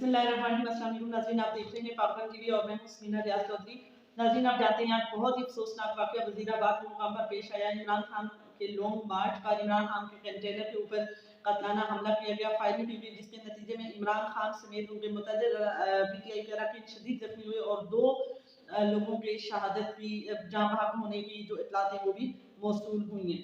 बिस्मिल्लाहिर्रहमानिर्रहीम। अस्सलाम वालेकुम नाज़रीन, आप देख रहे हैं पाकपन टीवी और मैं हूं समीना रियाज चौधरी। नाज़रीन, आप जानते हैं आज बहुत ही अफसोसनाक वाक़या वज़ीराबाद के मुकाम पर पेश आया। इमरान खान के लॉन्ग मार्च पर इमरान खान के कंटेनर के ऊपर कातलाना हमला किया गया, फायरिंग की गई, जिसके नतीजे में इमरान खान समेत उनके मुतअद्दिद पीटीआई के अरकान शदीद जख्मी हुए और 2 लोगों के शहादत की जाँ बहक होने की जो इत्तलात हैं वो भी मौसूल हुई हैं।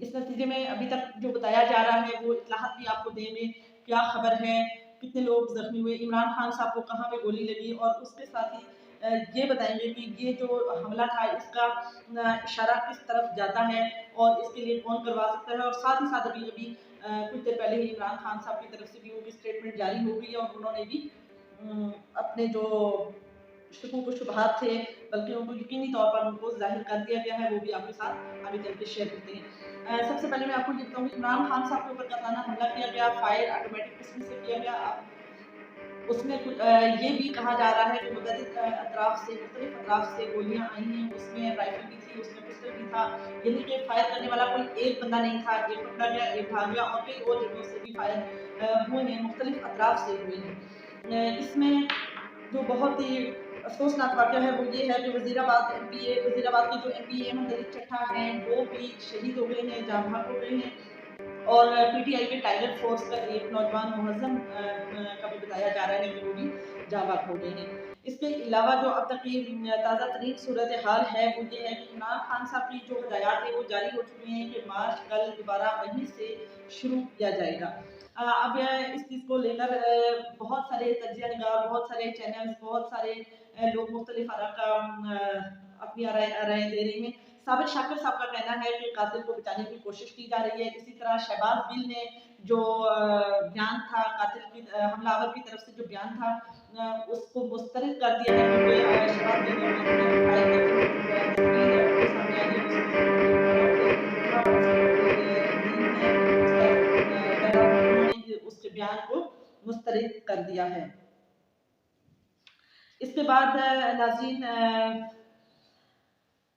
इस नतीजे में अभी तक जो बताया जा रहा है वो इत्तलात भी आपको देंगे, क्या खबर है, कितने लोग जख्मी हुए, इमरान खान साहब को कहाँ पे गोली लगी, और उसके साथ ही ये बताएंगे कि ये जो हमला था इसका इशारा किस तरफ जाता है और इसके लिए कौन करवा सकता है। और साथ ही साथ अभी अभी कुछ देर पहले ही इमरान खान साहब की तरफ से भी उनकी स्टेटमेंट जारी हो गई है और उन्होंने भी अपने जो शकूक व शुबहात थे, बल्कि उनको यकीनी तौर पर उनको ज़ाहिर कर दिया गया है, वो भी आपके साथ आगे चल के शेयर करते हैं। सबसे पहले मैं आपको ये बताऊँगी, इमरान खान साहब के ऊपर कातलाना हमला किया गया, फायर ऑटोमेटिक पिस्टल से किया गया। उसमें ये भी कहा जा रहा है कि मुख्तलिफ अतराफ से गोलियां आई हैं, उसमें राइफल भी थी, उसमें पिस्टल भी था, यानी कि फायर करने वाला कोई एक बंदा नहीं था, एक पकड़ा गया, एक भाग गया, और कई और जगहों से भी फायर हुए हैं, मुख्तलिफ अतराफ से हुए हैं। इसमें जो बहुत ही अफसोसनाक वाक़या है वो ये है कि वज़ीराबाद के जो एमपीए दलित चट्ठा हैं वो भी शहीद हो गए हैं, जाँ बहक हो गए हैं। और पीटीआई के टाइगर फोर्स का एक नौजवान मुहज़्ज़म का भी बताया जा रहा है कि वो भी जाँ बहक हो गए हैं। इसके अलावा जो अब तक की ताज़ा तरीन सूरत हाल है वो ये है कि इमरान खान साहब की जो हदायत है वो जारी हो चुकी हैं कि मार्च कल दोबारा वहीं से शुरू किया जाएगा। अब इस चीज़ को लेकर बहुत सारे तज्ज़िया निगार, बहुत सारे चैनल्स, बहुत सारे लोग मुख्तलिफ आरा का अपनी राय दे रहे हैं। साबिर शाकिर साहब का कहना है कि कातिल को बचाने की कोशिश की जा रही है। इसी तरह शहबाज गिल ने जो बयान था कातिल की हमलावर की तरफ से जो बयान था उसको मुस्तरद कर दिया है, क्योंकि शहबाज गिल ने अपने फाइल में जो तस्वीर सामने आई है उसमें उस बयान को मुस्तरद कर दिया है। इसके बाद नाज़रीन,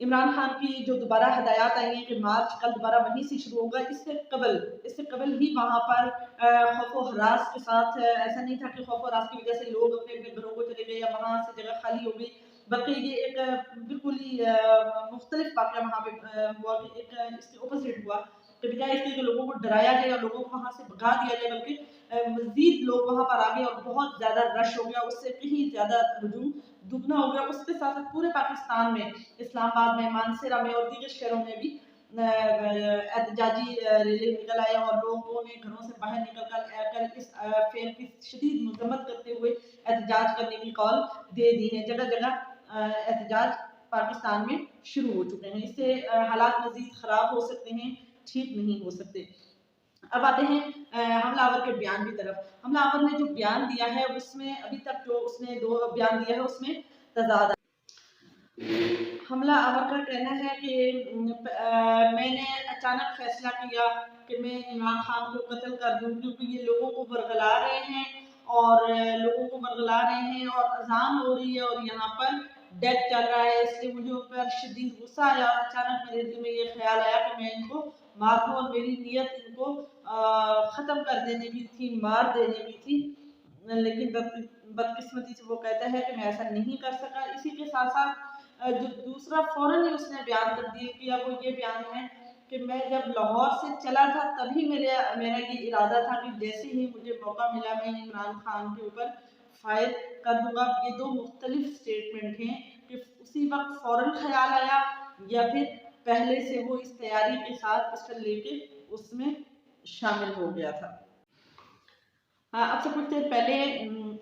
इमरान खान की जो दोबारा हदायत आई हैं कि मार्च कल दोबारा वहीं से शुरू होगा, इससे कबल ही वहाँ पर खौफ व हरास के साथ ऐसा नहीं था कि खौफ व हरास की वजह से लोग अपने अपने घरों को चले गए या वहाँ से जगह खाली हो गई, बल्कि ये एक बिल्कुल ही मुख्तलिफ वाक़या वहाँ पे हुआ कि एक इसके अपोजिट हुआ कि बजाय इसके कि लोगों को डराया जाए और लोगों को वहाँ से भगा दिया जाए, बल्कि मज़ीद लोग वहाँ पर आ गए और बहुत ज़्यादा रश हो गया, उससे कहीं ज़्यादा हुजूम दुगना हो गया। उसके साथ साथ पूरे पाकिस्तान में, इस्लामाबाद में, मानसरा में और दीगर शहरों में भी एहतजाजी रैली निकल आए और लोगों ने घरों से बाहर निकल कर इस फेल की शदीद मजम्मत करते हुए एहतजाज करने की कॉल दे दी है। जगह जगह एहतजाज पाकिस्तान में शुरू हो चुके हैं। इससे हालात मजीद ख़राब हो सकते हैं, ठीक नहीं हो सकते। अब आते हैं हमलावर के बयान की तरफ। हमलावर ने जो बयान दिया है उसमें अभी तक जो उसने 2 बयान दिया है उसमें तज़ाद। हमलावर का कहना है कि मैंने अचानक फैसला किया कि मैं इमरान खान को कत्ल कर दूं, क्योंकि ये लोगों को बरगला रहे हैं और अजान हो रही है और यहाँ पर डेथ चल रहा है, इसलिए मुझे उन पर शदीद गुस्सा आया और अचानक मेरे दिल में ये ख्याल आया कि मैं इनको मार दूं, और मेरी नीयत इनको ख़त्म कर देने की थी, मार देने की थी, लेकिन बदकिस्मती से वो कहता है कि मैं ऐसा नहीं कर सका। इसी के साथ साथ जो दूसरा फौरन ही उसने बयान तब्दील किया वो ये बयान है कि मैं जब लाहौर से चला था तभी मेरा ये इरादा था कि जैसे ही मुझे मौका मिला मैं इमरान खान के ऊपर फायर कर दूंगा। ये 2 मुख्तलिफ स्टेटमेंट हैं कि उसी वक्त फौरन ख्याल आया या फिर पहले से वो इस तैयारी के साथ पिस्टल लेके उसमें शामिल हो गया था। अब से कुछ देर पहले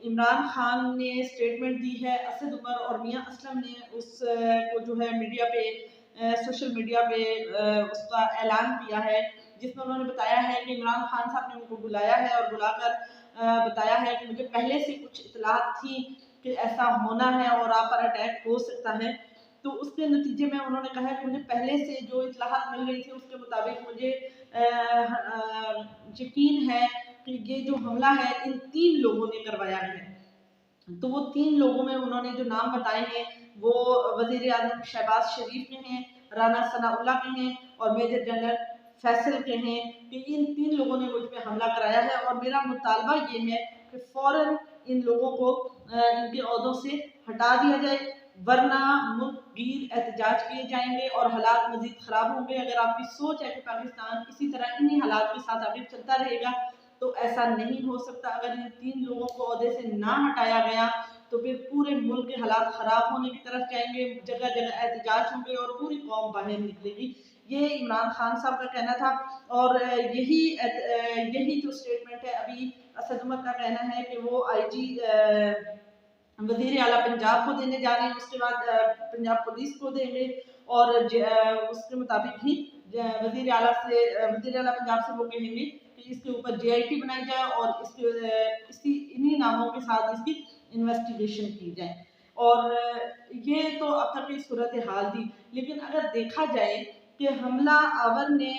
इमरान खान ने स्टेटमेंट दी है। असद उमर और मियां असलम ने को जो है मीडिया पे सोशल मीडिया पे उसका ऐलान किया है, जिसमें उन्होंने बताया है कि इमरान खान साहब ने उनको बुलाया है और बुलाकर बताया है कि मुझे पहले से कुछ इत्तलात थी कि ऐसा होना है और आप पर अटैक हो सकता है। तो उसके नतीजे में उन्होंने कहा है कि मुझे पहले से जो इत्तलात मिल रही थी उसके मुताबिक मुझे यकीन है कि ये जो हमला है इन 3 लोगों ने करवाया है। तो वो 3 लोगों में उन्होंने जो नाम बताए हैं वो वज़ीर आज़म शहबाज शरीफ के हैं, राना सनाउल्लाह के हैं और मेजर जनरल फैसल के हैं कि इन 3 लोगों ने मुझ पे हमला कराया है और मेरा मुतालबा ये है कि फ़ौरन इन लोगों को इनके ओहदों से हटा दिया जाए, वरना मुल्क गिर एहतजाज किए जाएंगे और हालात मज़ीद ख़राब होंगे। अगर आपकी सोच है कि पाकिस्तान इसी तरह इन्हीं हालात के साथ आगे चलता रहेगा तो ऐसा नहीं हो सकता। अगर इन 3 लोगों को ओहदे से ना हटाया गया तो फिर पूरे मुल्क के हालात ख़राब होने की तरफ जाएंगे, जगह जगह एहतजाज होंगे और पूरी कौम बाहर निकलेगी। ये इमरान खान साहब का कहना था और यही जो स्टेटमेंट है अभी असद उमर का कहना है कि वो आईजी वजीर आला पंजाब को देने जा रहे हैं, उसके बाद पंजाब पुलिस को देंगे और उसके मुताबिक ही वजीर आला पंजाब से वो कहेंगे कि इसके ऊपर JIT बनाई जाए और इसकी इन्हीं नामों के साथ इसकी इन्वेस्टिगेशन की जाए। और ये तो अब तक की सूरत हाल थी, लेकिन अगर देखा जाए कि हमला आवर ने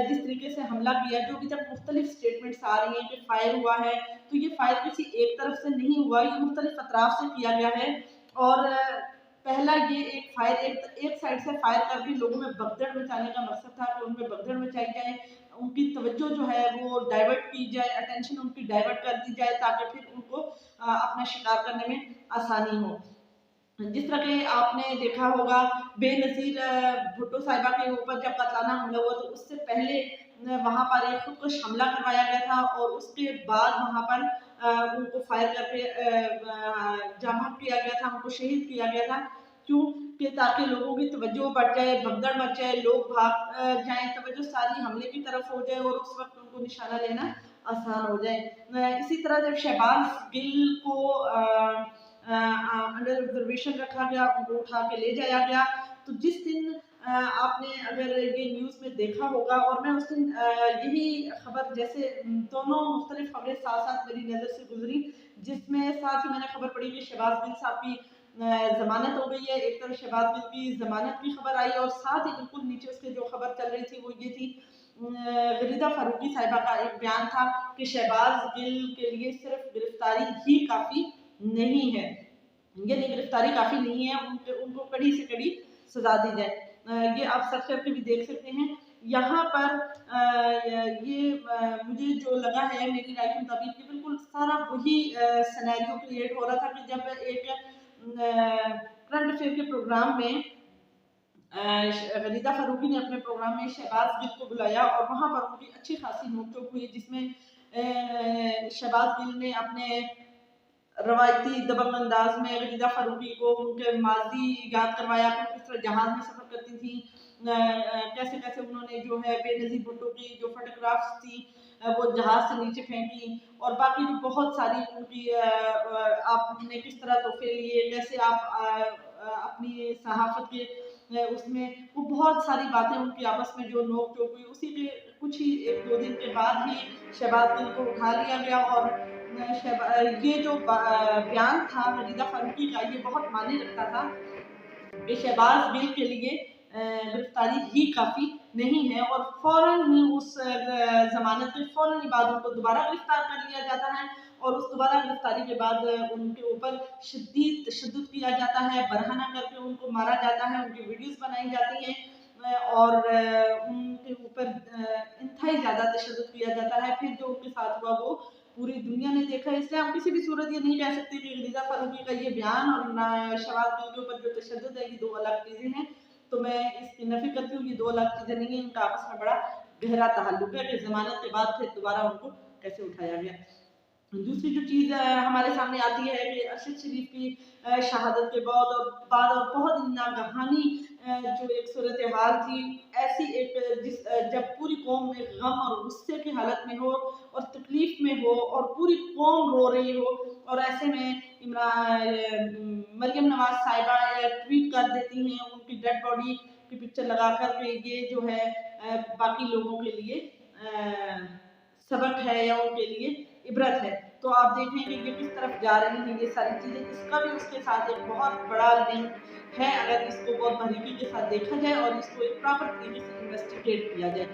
जिस तरीके से हमला किया, जो अभी तक मुख्तलिफ स्टेटमेंट्स आ रही हैं कि फायर हुआ है, तो ये फायर किसी एक तरफ से नहीं हुआ, ये मुख्तलिफ अतराफ से किया गया है। और पहला ये एक फायर एक साइड से फायर करके लोगों में भगदड़ मचाने का मकसद था कि उनमें भगदड़ मचाई जाए, उनकी तवज्जो जो है वो डाइवर्ट की जाए, अटेंशन उनकी डाइवर्ट कर दी जाए ताकि फिर उनको अपना शिकार करने में आसानी हो। जिस तरह के आपने देखा होगा बेनज़ीर भुट्टो साहिबा के ऊपर जब कातलाना हमला हुआ तो उससे पहले वहाँ पर एक खुदकुश हमला करवाया गया था और उसके बाद वहाँ पर उनको फायर करके जाम किया गया था, उनको शहीद किया गया था। क्यों? कि ताकि लोगों की तवज्जो बढ़ जाए, भगदड़ मच जाए, लोग भाग जाएं, तवज्जो सारी हमले की तरफ हो जाए और उस वक्त उनको निशाना लेना आसान हो जाए। इसी तरह जब शहबाज गिल को अंडर ऑब्जर्वेशन रखा गया, उनको उठा के ले जाया गया, तो जिस दिन आपने अगर ये न्यूज़ में देखा होगा और मैं उस दिन यही खबर जैसे दोनों मुख्तलिफ खबरें साथ साथ मेरी नज़र से गुजरी, जिसमें साथ ही मैंने खबर पढ़ी कि शहबाज गिल साहब की जमानत हो गई है। एक तरफ शहबाज गिल की जमानत की खबर आई और साथ ही बिल्कुल नीचे उसके जो खबर चल रही थी वो ये थी, गरीदा फारूकी साहिबा का एक बयान था कि शहबाज गिल के लिए सिर्फ गिरफ्तारी ही काफ़ी नहीं है, यानी गिरफ्तारी काफ़ी नहीं है, उनको कड़ी से कड़ी सजा दी जाए। ये आप सर्च करके भी देख सकते हैं। यहाँ पर ये मुझे जो लगा है मेरी राय के मुताबिक कि बिल्कुल सारा वही सिनेरियो क्रिएट हो रहा था कि जब एक करंट अफेयर के प्रोग्राम में गरीदा फारूकी ने अपने प्रोग्राम में शहबाज गिल को बुलाया और वहाँ पर उनकी अच्छी खासी नोकझोंक हुई, जिसमें शहबाज गिल ने अपने रवायती दबंग अंदाज में गरीदा फारूकी को उनके माजी याद करवाया कि किस तरह जहाज में सफ़र करती थी, कैसे कैसे उन्होंने जो है बेनज़ीर भुट्टो की जो फोटोग्राफ्स थी वो जहाज से नीचे फेंकी और बाकी भी बहुत सारी उनकी आपने किस तरह तोहफे लिए, कैसे आप अपनी सहाफ़त के उसमें वो बहुत सारी बातें उनकी आपस में जो नोक झोंक हुई, उसी के कुछ ही 1-2 दिन के बाद ही शहबाज गिल को उठा लिया गया और ये जो बयान था गरीदा फारूकी का, ये बहुत मायने रखता था कि शहबाज गिल के लिए गिरफ्तारी ही काफ़ी नहीं है और फ़ौरन ही उस ज़मानत के फ़ौरन ही बाद उनको दोबारा गिरफ्तार कर लिया जाता है और उस दोबारा गिरफ्तारी के बाद उनके ऊपर शदीद तशद्दुद किया जाता है, बरहना करके उनको मारा जाता है, उनकी वीडियोज़ बनाई जाती हैं और उनके ऊपर इंतहाई ज़्यादा तशद्दुद किया जाता है। फिर जो उनके साथ हुआ वो पूरी दुनिया ने देखा है, इसलिए हम किसी भी सूरत ये नहीं कह सकते कि गरीदा फारूकी का ये बयान और शहबाज गिल के ऊपर जो तशद्दुद है ये 2 अलग चीज़ें हैं। तो मैं इसकी नफ़ी करती हूँ, ये 2 अलग चीज़ें नहीं हैं, इनका आपस में बड़ा गहरा ताल्लुक है कि ज़मानत के बाद फिर दोबारा उनको कैसे उठाया गया। दूसरी जो चीज़ हमारे सामने आती है कि अरशद शरीफ की शहादत के बाद और बहुत नागहानी जो एक सूरत हाल थी, ऐसी एक जब पूरी कौम एक गम और गुस्से की हालत में हो और तकलीफ़ में हो और पूरी कौम रो रही हो और ऐसे में मरियम नवाज साहिबा ट्वीट कर देती हैं उनकी डेड बॉडी की पिक्चर लगा कर के ये जो है बाकी लोगों के लिए सबक है या उनके लिए इबरत है। तो आप देखें कि ये किस तरफ जा रही हैं ये सारी चीज़ें, इसका भी उसके साथ एक बहुत बड़ा लिंक है अगर इसको बहुत बारीकी के साथ देखा जाए और इसको एक प्रॉपर तरीके से इन्वेस्टिगेट किया जाए।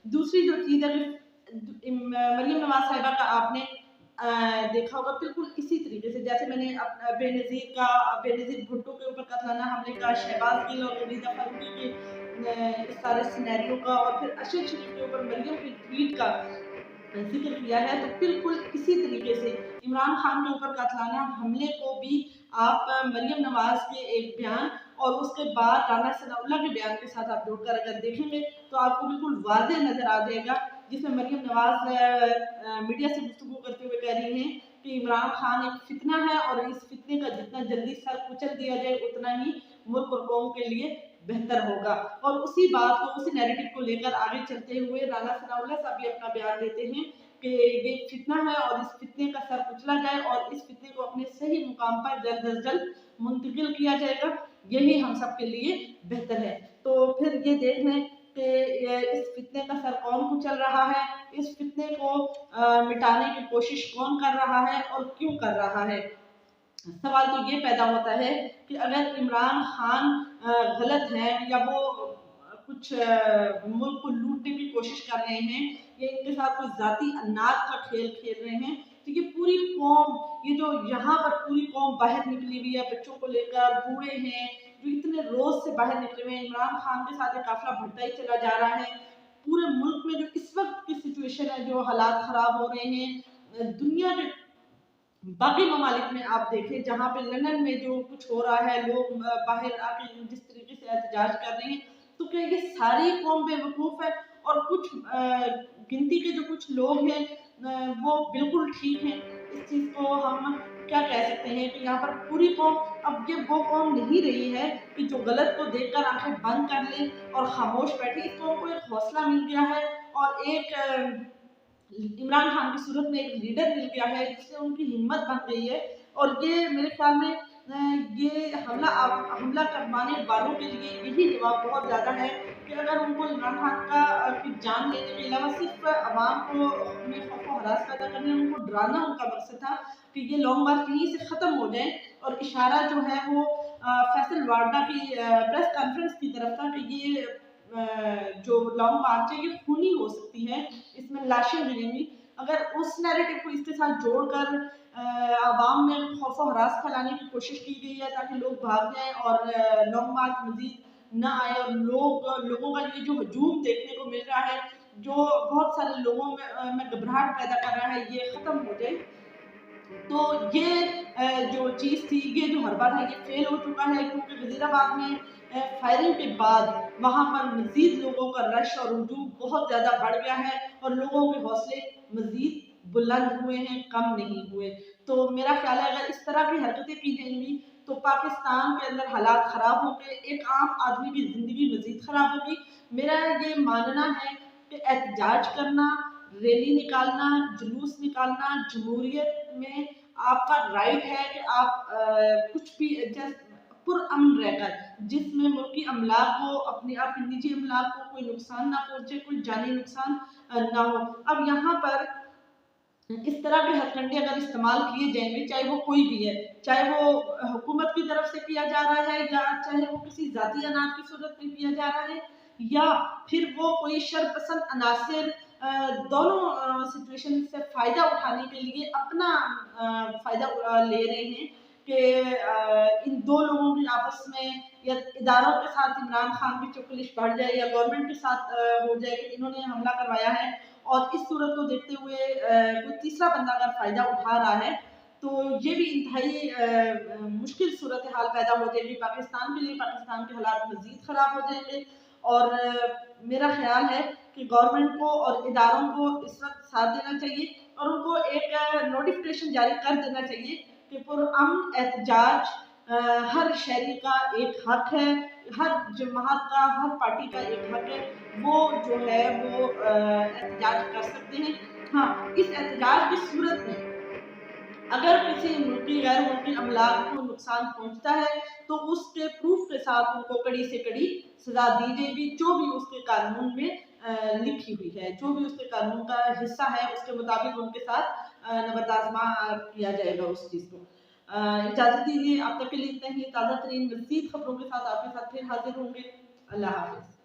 दूसरी जो चीज़ है कि मरियम नवाज साहिबा का आपने देखा होगा बिल्कुल इसी तरीके से जैसे मैंने बेनज़ीर भुट्टो के ऊपर कातलाना हमले का, शहबाज गिल और गरीदा फारूकी के इस सारे सिनेरियो का और फिर अरशद शरीफ के ऊपर मरियम के ट्वीट का जिक्र किया है, तो बिल्कुल इसी तरीके से इमरान इमरान खान के ऊपर कातलाना हमले को भी आप मरियम नवाज के एक बयान और उसके बाद राना सनाउल्लाह के बयान के साथ आप जोड़कर अगर देखेंगे तो आपको बिल्कुल वाज़ेह नजर आ जाएगा, जिसमें मरियम नवाज मीडिया से गुफ्तगू करते हुए कह रही हैं कि इमरान खान एक फितना है और इस फितने का जितना जल्दी सर कुचल दिया जाए उतना ही मुल्क और कौम के लिए बेहतर होगा। और उसी बात को, उसी नैरेटिव को लेकर आगे चलते हुए राना सनाउल्लाह साहब भी अपना बयान देते हैं कि ये फितना है और इस फितने का सर कुचला जाए और इस फितने को अपने सही मुकाम पर जल्द अज जल्द मुंतकिल किया जाएगा, यही हम सब के लिए बेहतर है। तो फिर ये देख लें कि इस फितने का सर कौन कुचल रहा है, इस फितने को मिटाने की कोशिश कौन कर रहा है और क्यों कर रहा है। सवाल तो ये पैदा होता है कि अगर इमरान खान गलत है या वो कुछ मुल्क को लूटने की कोशिश कर रहे हैं या इनके साथ कोई जाती अन्नाद का खेल खेल रहे हैं, तो ये पूरी कौम, ये जो यहाँ पर पूरी कौम बाहर निकली हुई है, बच्चों को लेकर, बूढ़े हैं जो इतने रोज से बाहर निकले हुए हैं, इमरान खान के साथ काफिला बढ़ता ही चला जा रहा है। पूरे मुल्क में जो इस वक्त की सिचुएशन है, जो हालात खराब हो रहे हैं, दुनिया के बाकी ममालिक में आप देखें जहाँ पे लंदन में जो कुछ हो रहा है, लोग बाहर आके जिस तरीके से एहतजाज कर रहे हैं, तो क्या ये सारी कौम बेवकूफ़ है और कुछ गिनती के जो कुछ लोग हैं वो बिल्कुल ठीक हैं। इस चीज़ को हम क्या कह सकते हैं कि यहाँ पर पूरी कौम, अब ये वो कौम नहीं रही है कि जो गलत को देखकर आंखें बंद कर ले और खामोश बैठे। इस कौम को एक हौसला मिल गया है और एक इमरान खान की सूरत में एक लीडर मिल गया है जिससे उनकी हिम्मत बन गई है। और ये मेरे ख्याल में ये हमला करवाने वालों के लिए यही जवाब बहुत ज़्यादा है कि अगर उनको इमरान खान की जान लेने के अलावा सिर्फ आवाम को में खौफ व हरास पैदा करने, उनको डराना उनका मकसद था कि ये लॉन्ग मार्च यहीं से ख़त्म हो जाए। और इशारा जो है वो फैसल वारडा की प्रेस कॉन्फ्रेंस की तरफ था कि ये जो लॉन्ग मार्च है ये खूनी हो सकती है, इसमें लाशें मिलेंगी। अगर उस नैरेटिव को इसके साथ जोड़कर आवाम में खौफ व हरास फैलाने की कोशिश की गई है ताकि लोग भाग जाएं और लॉन्ग मार्च मजीद ना आए और लोगों का ये जो हजूम देखने को मिल रहा है, जो बहुत सारे लोगों में घबराहट पैदा कर रहा है, ये ख़त्म हो जाए। तो ये जो चीज़ थी, ये जो हरबा था, ये फेल हो चुका है क्योंकि वज़ीराबाद में फायरिंग के बाद वहाँ पर मज़ीद लोगों का रश और हुजूम बहुत ज़्यादा बढ़ गया है और लोगों के हौसले मज़ीद बुलंद हुए हैं, कम नहीं हुए। तो मेरा ख्याल है अगर इस तरह की हरकतें की जाएंगी तो पाकिस्तान के अंदर हालात ख़राब होंगे, एक आम आदमी की ज़िंदगी मज़ीद ख़राब होगी। मेरा ये मानना है कि एहतजाज करना, रैली निकालना, जुलूस निकालना जमहूरियत में आपका राइट है कि आप कुछ भी पुरअमन रहकर, जिसमें मुल्की अमलाक को, अपने आपके निजी अमलाक को कोई नुकसान ना पहुंचे, कोई जानी नुकसान ना हो। अब यहाँ पर इस तरह के हथकंडे अगर इस्तेमाल किए जाएंगे, चाहे वो कोई भी है, चाहे वो हुकूमत की तरफ से किया जा रहा है या चाहे वो किसी जाती अनाज की सूरत में किया जा रहा है या फिर वो कोई शरपसंद अनासिर दोनों सिचुएशन से फ़ायदा उठाने के लिए अपना फ़ायदा ले रहे हैं कि इन दो लोगों की आपस में या इदारों के साथ इमरान खान की चुकलिश बढ़ जाए या गवर्नमेंट के साथ हो जाए कि इन्होंने हमला करवाया है। और इस सूरत को देखते हुए कोई तीसरा बंदा अगर फ़ायदा उठा रहा है तो ये भी इंतहाई मुश्किल सूरत हाल पैदा हो जाएगी पाकिस्तान के लिए। पाकिस्तान के हालात मज़ीद ख़राब हो जाएंगे और मेरा ख्याल है कि गवर्नमेंट को और इदारों को इस वक्त साथ देना चाहिए और उनको एक नोटिफिकेशन जारी कर देना चाहिए कि पुरअमन एहतजाज हर शहरी का एक हक है, हर जमात का, हर पार्टी का एक हक है, वो जो है वो एहतजाज कर सकते हैं। हाँ, इस एहतजाज की सूरत में अगर किसी मुल्की गैर मुल्की अमलाक को नुकसान पहुंचता है तो उसके प्रूफ के साथ उनको कड़ी से कड़ी सजा दी जाएगी, जो भी उसके कानून में लिखी हुई है, जो भी उसके कानून का हिस्सा है उसके मुताबिक उनके साथ नबरदाजमा किया जाएगा उस चीज़ को। इजाज़त दीजिए, अब तक के लिए इतना ही। ताज़ा तरीन मज़ीद खबरों के साथ आपके साथ फिर हाजिर होंगे। अल्लाह हाफ़िज़।